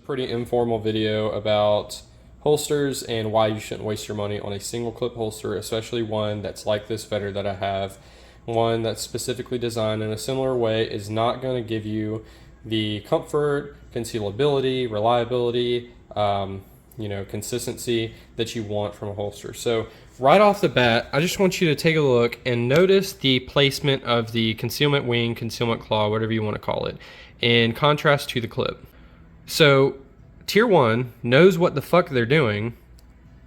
pretty informal video about holsters and why you shouldn't waste your money on a single clip holster, especially one that's like this Vetter that I have. One that's specifically designed in a similar way is not going to give you the comfort, concealability, reliability, consistency that you want from a holster. So right off the bat, I just want you to take a look and notice the placement of the concealment wing, concealment claw, whatever you want to call it, in contrast to the clip. So Tier 1 knows what the fuck they're doing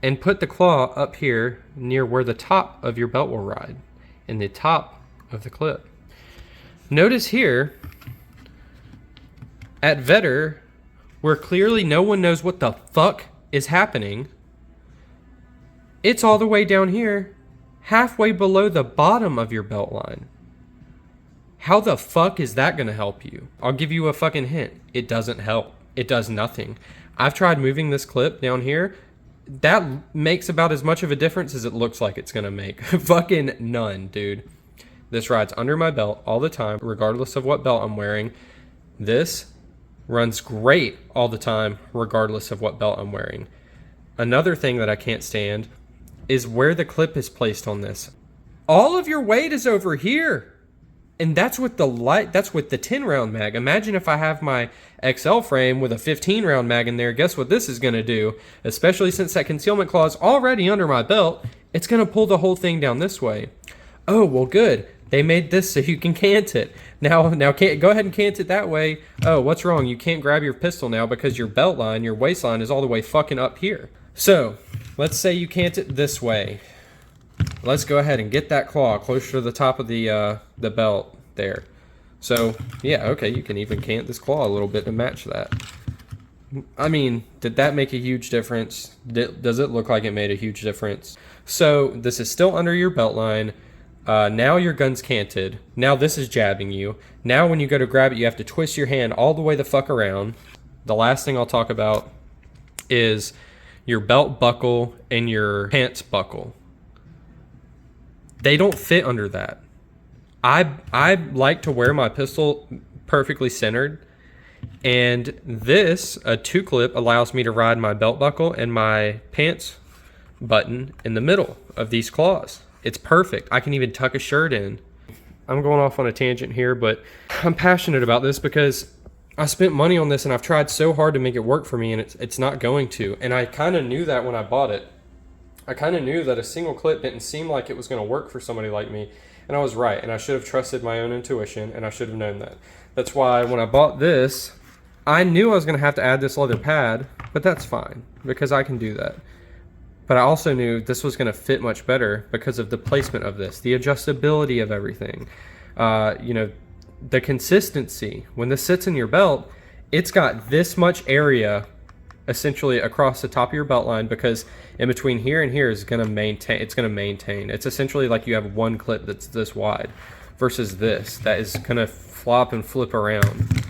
and put the claw up here near where the top of your belt will ride, in the top of the clip. Notice here at Vetter, where clearly no one knows what the fuck is happening, it's all the way down here, halfway below the bottom of your belt line. How the fuck is that gonna help you? I'll give you a fucking hint. It doesn't help. It does nothing. I've tried moving this clip down here. That makes about as much of a difference as it looks like it's gonna make. Fucking none, dude. This rides under my belt all the time, regardless of what belt I'm wearing. This runs great all the time, regardless of what belt I'm wearing. Another thing that I can't stand is where the clip is placed on this. All of your weight is over here. And that's with the 10 round mag. Imagine if I have my XL frame with a 15 round mag in there. Guess what this is gonna do? Especially since that concealment claw is already under my belt, it's gonna pull the whole thing down this way. Oh, well, good. They made this so you can cant it. Now can't go ahead and cant it that way. Oh, what's wrong? You can't grab your pistol now because your belt line, your waistline is all the way fucking up here. So let's say you cant it this way. Let's go ahead and get that claw closer to the top of the belt there. So yeah, okay, you can even cant this claw a little bit to match that. I mean, did that make a huge difference? Does it look like it made a huge difference? So this is still under your belt line. Now your gun's canted. Now this is jabbing you. Now when you go to grab it, you have to twist your hand all the way the fuck around. The last thing I'll talk about is your belt buckle and your pants buckle. They don't fit under that. I like to wear my pistol perfectly centered, and this, a 2-clip, allows me to ride my belt buckle and my pants button in the middle of these claws. It's perfect. I can even tuck a shirt in. I'm going off on a tangent here, but I'm passionate about this because I spent money on this and I've tried so hard to make it work for me, and it's not going to. And I kind of knew that when I bought it. I kind of knew that a single clip didn't seem like it was going to work for somebody like me. And I was right, and I should have trusted my own intuition, and I should have known that. That's why when I bought this, I knew I was going to have to add this leather pad, but that's fine because I can do that. But I also knew this was going to fit much better because of the placement of this, the adjustability of everything, the consistency. When this sits in your belt, it's got this much area essentially across the top of your belt line, because in between here and here is going to maintain. It's essentially like you have one clip that's this wide versus this that is going to flop and flip around.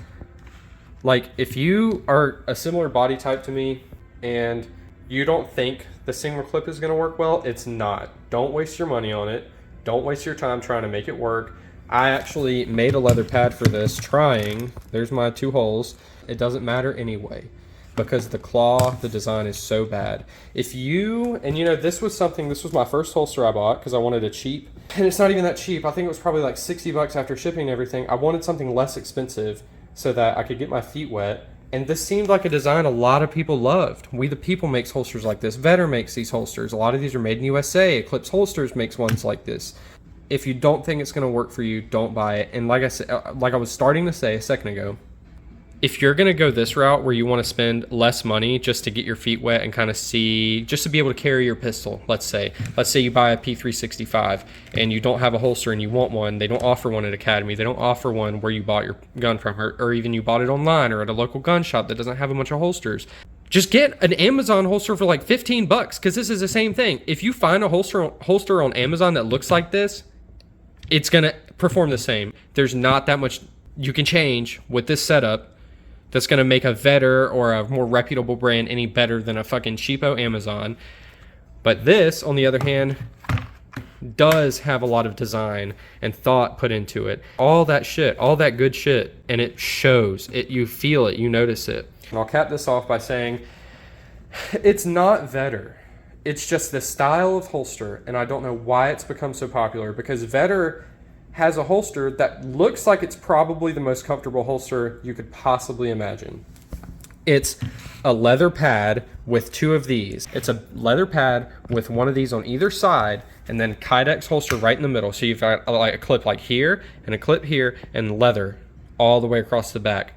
Like, if you are a similar body type to me and you don't think the single clip is going to work well, it's not. Don't waste your money on it. Don't waste your time trying to make it work. I actually made a leather pad for this, trying. There's my 2 holes. It doesn't matter anyway, because the claw, the design is so bad. If you, and this was my first holster I bought because I wanted a cheap, and it's not even that cheap. I think it was probably like $60 after shipping and everything. I wanted something less expensive so that I could get my feet wet. And this seemed like a design a lot of people loved. We the People makes holsters like this. Vetter makes these holsters. A lot of these are made in USA. Eclipse Holsters makes ones like this. If you don't think it's going to work for you, don't buy it. And like I said, like I was starting to say a second ago, if you're going to go this route where you want to spend less money just to get your feet wet and kind of see, just to be able to carry your pistol, let's say you buy a P365 and you don't have a holster and you want one. They don't offer one at Academy. They don't offer one where you bought your gun from, or even you bought it online or at a local gun shop that doesn't have a bunch of holsters. Just get an Amazon holster for like $15, because this is the same thing. If you find a holster on Amazon that looks like this, it's going to perform the same. There's not that much you can change with this setup that's going to make a Vetter or a more reputable brand any better than a fucking cheapo Amazon. But this, on the other hand, does have a lot of design and thought put into it. All that shit, all that good shit, and it shows. You feel it, you notice it. And I'll cap this off by saying it's not Vetter. It's just the style of holster, and I don't know why it's become so popular, because Vetter has a holster that looks like it's probably the most comfortable holster you could possibly imagine. It's a leather pad with two of these. It's a leather pad with one of these on either side, and then Kydex holster right in the middle. So you've got like a clip like here and a clip here, and leather all the way across the back.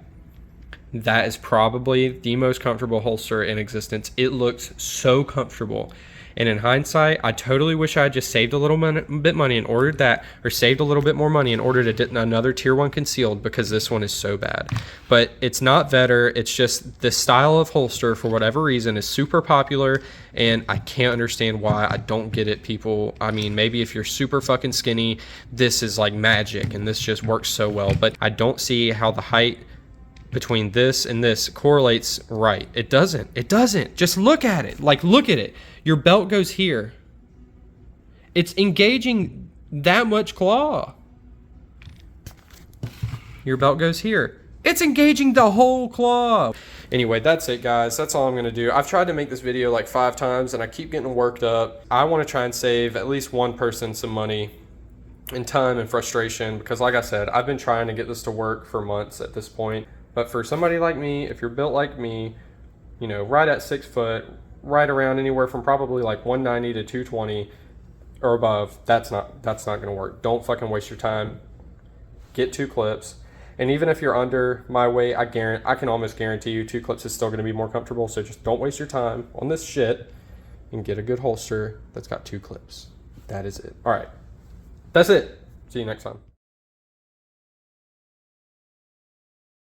That is probably the most comfortable holster in existence. It looks so comfortable. And in hindsight, I totally wish I had just saved a little bit money and ordered that, or saved a little bit more money and ordered another tier 1 concealed, because this one is so bad. But it's not Vetter. It's just this style of holster, for whatever reason, is super popular, and I can't understand why. I don't get it, people. I mean, maybe if you're super fucking skinny, this is like magic and this just works so well. But I don't see how the height between this and this correlates right. It doesn't. It doesn't. Just look at it. Like, look at it. Your belt goes here. It's engaging that much claw. Your belt goes here. It's engaging the whole claw. Anyway, that's it, guys. That's all I'm going to do. I've tried to make this video like 5 times and I keep getting worked up. I want to try and save at least one person some money and time and frustration, because like I said, I've been trying to get this to work for months at this point. But for somebody like me, if you're built like me, you know, right at 6 foot, right around anywhere from probably like 190 to 220 or above, that's not going to work. Don't fucking waste your time. Get 2 clips. And even if you're under my weight, I can almost guarantee you 2 clips is still going to be more comfortable. So just don't waste your time on this shit and get a good holster that's got 2 clips. That is it. All right. That's it. See you next time.